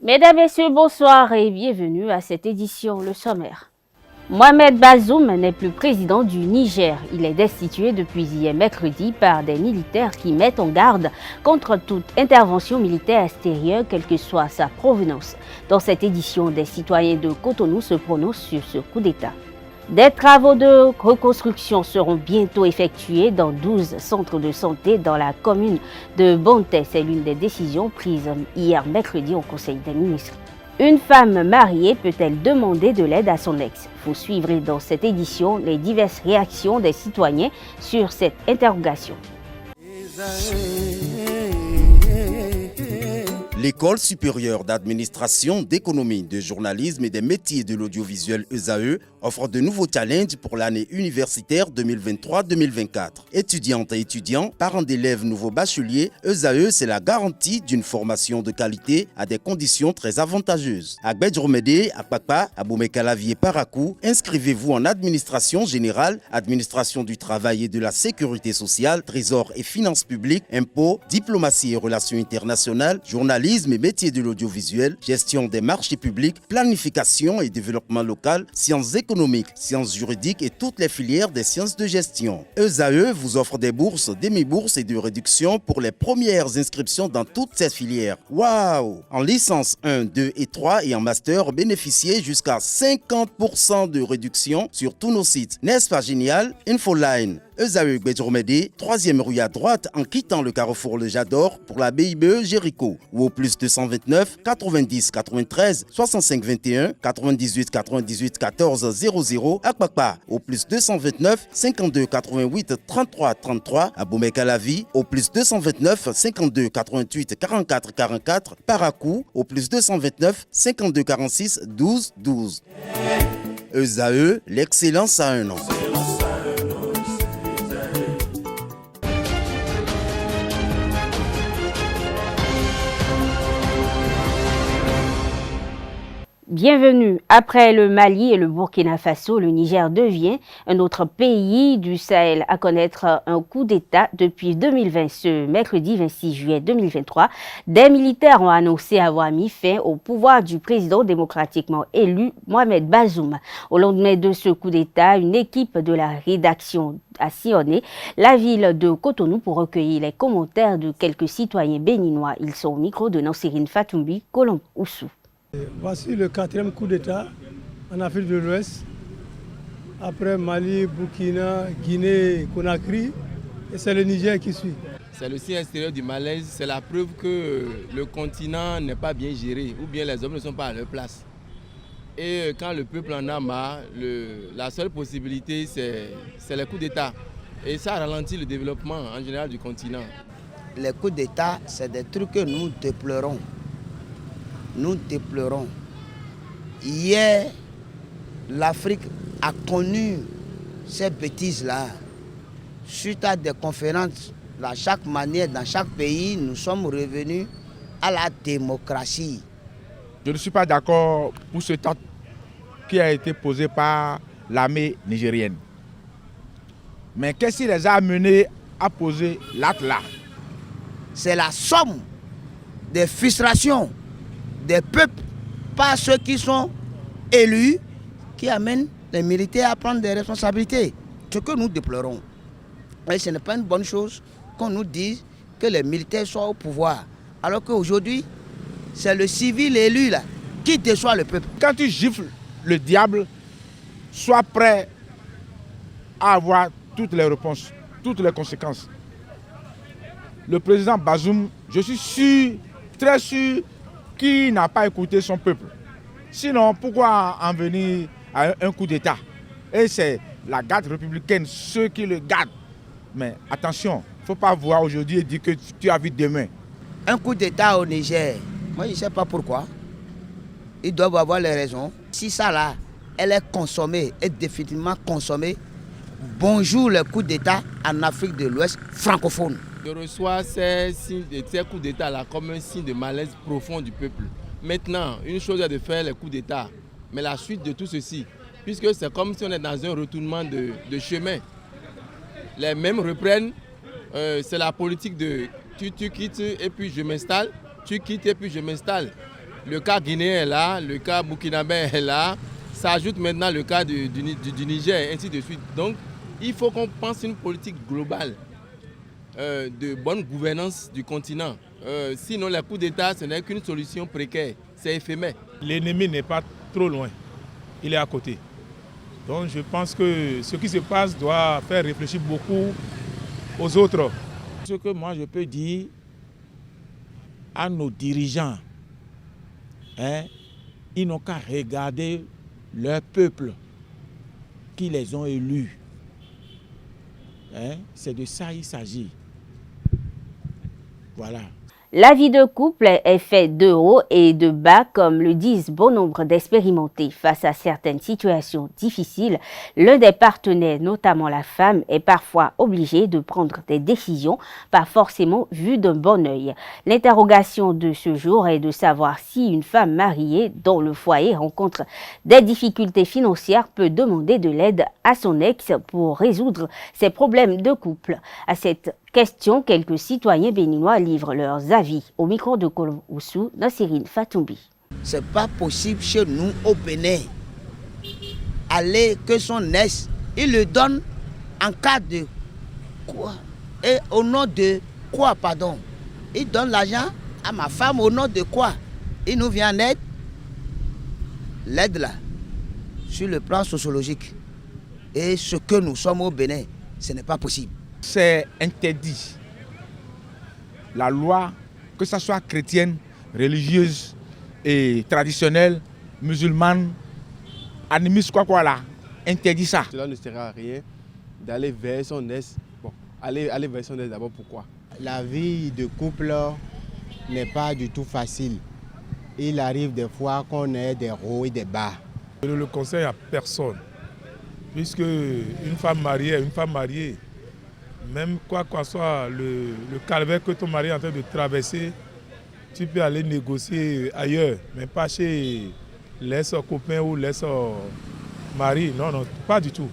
Mesdames, Messieurs, bonsoir et bienvenue à cette édition, le sommaire. Mohamed Bazoum n'est plus président du Niger. Il est destitué depuis hier mercredi par des militaires qui mettent en garde contre toute intervention militaire extérieure, quelle que soit sa provenance. Dans cette édition, des citoyens de Cotonou se prononcent sur ce coup d'État. Des travaux de reconstruction seront bientôt effectués dans 12 centres de santé dans la commune de Bonté. C'est l'une des décisions prises hier mercredi au Conseil des ministres. Une femme mariée peut-elle demander de l'aide à son ex? Vous suivrez dans cette édition les diverses réactions des citoyens sur cette interrogation. L'École supérieure d'administration, d'économie, de journalisme et des métiers de l'audiovisuel ESAE offre de nouveaux challenges pour l'année universitaire 2023-2024. Étudiantes et étudiants, parents d'élèves nouveaux bacheliers, ESAE, c'est la garantie d'une formation de qualité à des conditions très avantageuses. À Gbedjromede, à Papa, à Boumekalavi et Parakou, inscrivez-vous en administration générale, administration du travail et de la sécurité sociale, trésor et finances publiques, impôts, diplomatie et relations internationales, journalisme et métiers de l'audiovisuel, gestion des marchés publics, planification et développement local, sciences économiques, sciences juridiques et toutes les filières des sciences de gestion. ESAE vous offre des bourses, demi-bourses et de réductions pour les premières inscriptions dans toutes ces filières. Waouh! En licence 1, 2 et 3 et en master, bénéficiez jusqu'à 50% de réduction sur tous nos sites. N'est-ce pas génial? Infoline. ESAE Gbedjromede, 3e rue à droite en quittant le carrefour Le Jador pour la BIBE Jéricho ou au plus 229 90 93 65 21 98 98 14 00 à Kpakpa au plus 229 52 88 33 33 à Boumekalavi au plus 229 52 88 44 44 Parakou au plus 229 52 46 12 12. ESAE, l'excellence à un nom. Bienvenue. Après le Mali et le Burkina Faso, le Niger devient un autre pays du Sahel à connaître un coup d'État depuis 2020. Ce mercredi 26 juillet 2023, des militaires ont annoncé avoir mis fin au pouvoir du président démocratiquement élu Mohamed Bazoum. Au lendemain de ce coup d'État, une équipe de la rédaction a sillonné la ville de Cotonou pour recueillir les commentaires de quelques citoyens béninois. Ils sont au micro de Nansirine Fatoumbi, Colombe Oussou. Voici le 4e coup d'État en Afrique de l'Ouest, après Mali, Burkina, Guinée, Conakry, et c'est le Niger qui suit. C'est le signe extérieur du malaise, c'est la preuve que le continent n'est pas bien géré, ou bien les hommes ne sont pas à leur place. Et quand le peuple en a marre, la seule possibilité c'est les coups d'État. Et ça ralentit le développement en général du continent. Les coups d'État, c'est des trucs que nous déplorons. Nous déplorons. Hier, l'Afrique a connu ces bêtises-là. Suite à des conférences, de chaque manière, dans chaque pays, nous sommes revenus à la démocratie. Je ne suis pas d'accord pour ce acte qui a été posé par l'armée nigérienne. Mais qu'est-ce qui les a amenés à poser l'acte-là? C'est la somme des frustrations des peuples par ceux qui sont élus qui amènent les militaires à prendre des responsabilités. Ce que nous déplorons. Et ce n'est pas une bonne chose qu'on nous dise que les militaires soient au pouvoir. Alors qu'aujourd'hui, c'est le civil élu là, qui déçoit le peuple. Quand tu gifles le diable, sois prêt à avoir toutes les réponses, toutes les conséquences. Le président Bazoum, je suis sûr, très sûr, qui n'a pas écouté son peuple. Sinon, pourquoi en venir à un coup d'État? Et c'est la garde républicaine, ceux qui le gardent. Mais attention, il ne faut pas voir aujourd'hui et dire que tu as vu demain. Un coup d'État au Niger, moi je ne sais pas pourquoi. Ils doivent avoir les raisons. Si ça là, elle est consommée, est définitivement consommée, bonjour le coup d'État en Afrique de l'Ouest francophone. Je reçois ces coups d'État là comme un signe de malaise profond du peuple. Maintenant, une chose est de faire les coups d'État, mais la suite de tout ceci, puisque c'est comme si on est dans un retournement de chemin. Les mêmes reprennent, c'est la politique de tu quittes et puis je m'installe, tu quittes et puis je m'installe. Le cas guinéen est là, le cas burkinabé est là, s'ajoute maintenant le cas du Niger, ainsi de suite. Donc, il faut qu'on pense une politique globale de bonne gouvernance du continent. Sinon, les coups d'État, ce n'est qu'une solution précaire, c'est éphémère. L'ennemi n'est pas trop loin, il est à côté. Donc je pense que ce qui se passe doit faire réfléchir beaucoup aux autres. Ce que moi je peux dire à nos dirigeants, ils n'ont qu'à regarder leur peuple qui les ont élus. C'est de ça il s'agit. Voilà. La vie de couple est faite de haut et de bas, comme le disent bon nombre d'expérimentés. Face à certaines situations difficiles, l'un des partenaires, notamment la femme, est parfois obligé de prendre des décisions pas forcément vues d'un bon œil. L'interrogation de ce jour est de savoir si une femme mariée dont le foyer rencontre des difficultés financières peut demander de l'aide à son ex pour résoudre ses problèmes de couple. À cette question, quelques citoyens béninois livrent leurs avis. Au micro de Kolom Oussou, Nassirine Fatoumbi. C'est pas possible chez nous au Bénin. Aller que son ex, il le donne en cas de quoi? Et au nom de quoi, pardon? Il donne l'argent à ma femme au nom de quoi? Il nous vient en aide. L'aide là, sur le plan sociologique. Et ce que nous sommes au Bénin, ce n'est pas possible. C'est interdit. La loi, que ce soit chrétienne, religieuse et traditionnelle, musulmane, animiste, quoi là, interdit ça. Cela ne sert à rien d'aller vers son ex. Bon, aller vers son ex d'abord, pourquoi? La vie de couple n'est pas du tout facile. Il arrive des fois qu'on ait des hauts et des bas. Je ne le conseille à personne, puisque une femme mariée est une femme mariée. Même quoi que soit le calvaire que ton mari est en train de traverser, tu peux aller négocier ailleurs, mais pas chez l'ex-copain ou l'ex-mari. Non, non, pas du tout.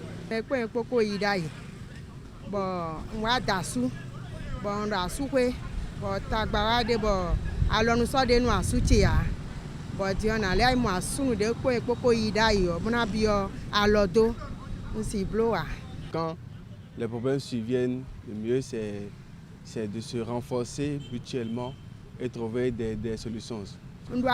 Quand les problèmes surviennent, le mieux c'est de se renforcer mutuellement et trouver des solutions. Ça veut dire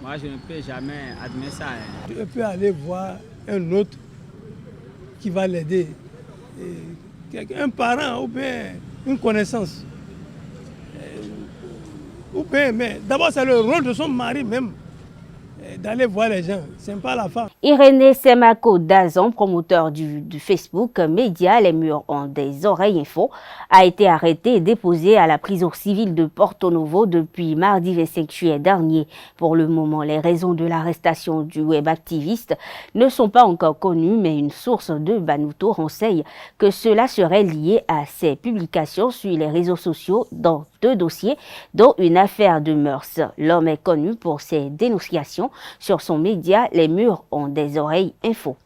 moi, je ne peux jamais admettre ça. Tu peux aller voir un autre qui va l'aider. Un parent ou bien une connaissance. Ou bien, mais d'abord, c'est le rôle de son mari même d'aller voir les gens. C'est pas la femme. Irénée Semako Dazon, promoteur du Facebook Média Les Murs ont des oreilles info, a été arrêté et déposé à la prison civile de Porto Novo depuis mardi 25 juillet dernier. Pour le moment, les raisons de l'arrestation du web activiste ne sont pas encore connues, mais une source de Banuto renseigne que cela serait lié à ses publications sur les réseaux sociaux dans 2 dossiers, dont une affaire de mœurs. L'homme est connu pour ses dénonciations sur son média Les Murs ont des oreilles info.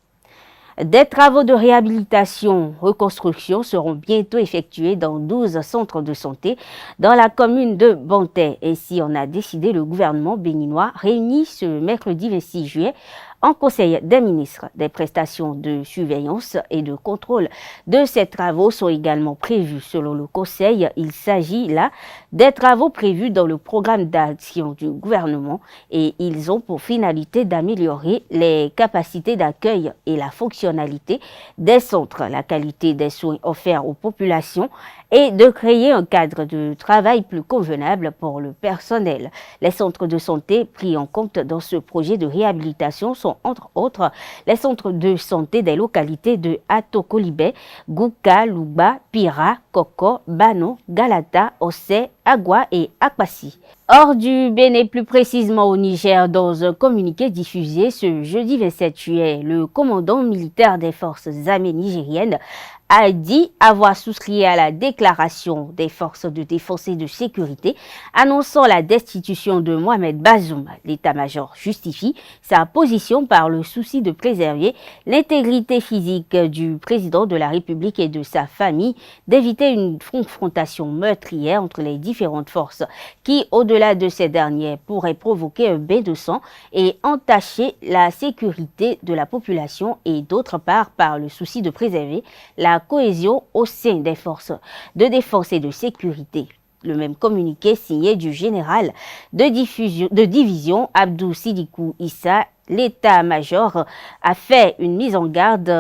Des travaux de réhabilitation, reconstruction seront bientôt effectués dans 12 centres de santé dans la commune de Bantais. Ainsi en a décidé le gouvernement béninois réuni ce mercredi 26 juillet en Conseil des ministres. Des prestations de surveillance et de contrôle de ces travaux sont également prévues. Selon le Conseil, il s'agit là des travaux prévus dans le programme d'action du gouvernement et ils ont pour finalité d'améliorer les capacités d'accueil et la fonctionnalité des centres, la qualité des soins offerts aux populations et de créer un cadre de travail plus convenable pour le personnel. Les centres de santé pris en compte dans ce projet de réhabilitation sont entre autres les centres de santé des localités de Atokolibé, Gouka, Louba, Pira, Koko, Bano, Galata, Ossé, Agua et Akwasi. Hors du Bénin, plus précisément au Niger, dans un communiqué diffusé ce jeudi 27 juillet, le commandant militaire des forces armées nigériennes a dit avoir souscrit à la déclaration des forces de défense et de sécurité annonçant la destitution de Mohamed Bazoum. L'état-major justifie sa position par le souci de préserver l'intégrité physique du président de la République et de sa famille, d'éviter une confrontation meurtrière entre les différentes forces qui, au-delà de ces dernières, pourraient provoquer un bain de sang et entacher la sécurité de la population et d'autre part par le souci de préserver la cohésion au sein des forces de défense et de sécurité. Le même communiqué signé du général de division Abdou Sidikou Issa, l'état-major a fait une mise en garde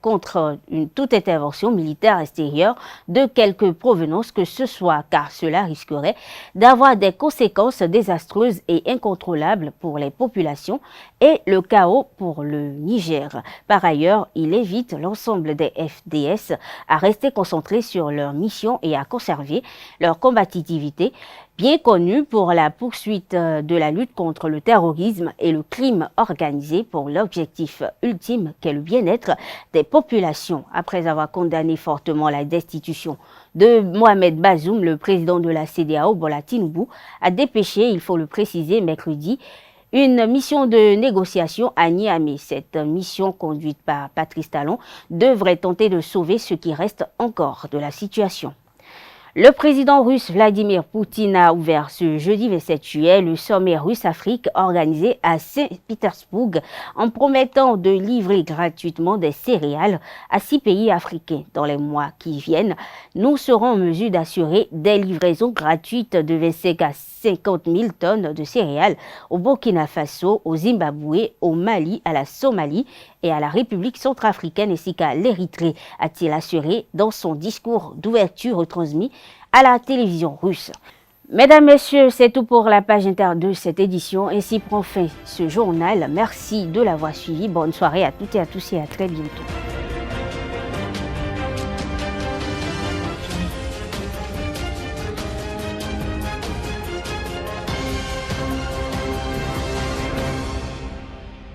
contre toute intervention militaire extérieure de quelque provenance que ce soit, car cela risquerait d'avoir des conséquences désastreuses et incontrôlables pour les populations et le chaos pour le Niger. Par ailleurs, il invite l'ensemble des FDS à rester concentrés sur leur mission et à conserver leur combativité, bien connu pour la poursuite de la lutte contre le terrorisme et le crime organisé pour l'objectif ultime qu'est le bien-être des populations. Après avoir condamné fortement la destitution de Mohamed Bazoum, le président de la CEDEAO, Bola Tinubu, a dépêché, il faut le préciser, mercredi, une mission de négociation à Niamey. Cette mission, conduite par Patrice Talon, devrait tenter de sauver ce qui reste encore de la situation. Le président russe Vladimir Poutine a ouvert ce jeudi 27 juillet le sommet Russe-Afrique organisé à Saint-Pétersbourg en promettant de livrer gratuitement des céréales à 6 pays africains. Dans les mois qui viennent, nous serons en mesure d'assurer des livraisons gratuites de 25 à 50 000 tonnes de céréales au Burkina Faso, au Zimbabwe, au Mali, à la Somalie et à la République centrafricaine ainsi qu'à l'Érythrée, a-t-il assuré dans son discours d'ouverture retransmis à la télévision russe. Mesdames, Messieurs, c'est tout pour la page inter de cette édition. Ainsi prend fin ce journal. Merci de l'avoir suivi. Bonne soirée à toutes et à tous et à très bientôt.